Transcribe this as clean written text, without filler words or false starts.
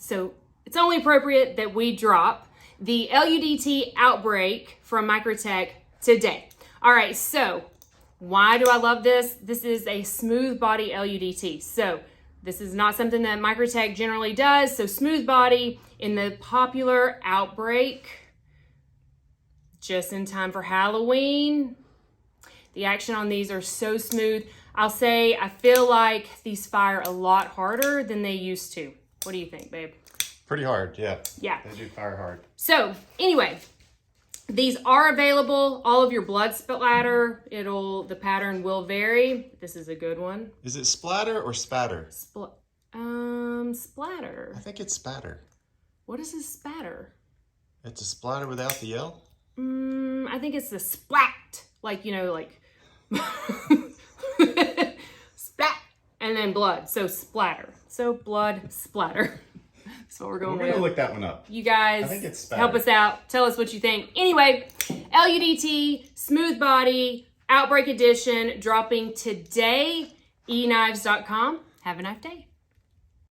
So it's only appropriate that we drop the LUDT Outbreak from Microtech today. All right, so why do I love this? This is a smooth body LUDT. So this is not something that Microtech generally does. So smooth body in the popular Outbreak, just in time for Halloween. The action on these are so smooth. I'll say I feel like these fire a lot harder than they used to. What do you think, babe? Pretty hard, yeah. Yeah. They do fire hard. So anyway, these are available. All of your blood splatter, the pattern will vary. This is a good one. Is it splatter or spatter? Splatter. I think it's spatter. What is a spatter? It's a splatter without the L? I think it's the splat. Like, you know, like splat and then blood. So splatter. So blood splatter. That's what we're going with. We're gonna look that one up. You guys I think it's spatter. Help us out. Tell us what you think. Anyway, LUDT, smooth body, Outbreak edition, dropping today. eknives.com. Have a nice day.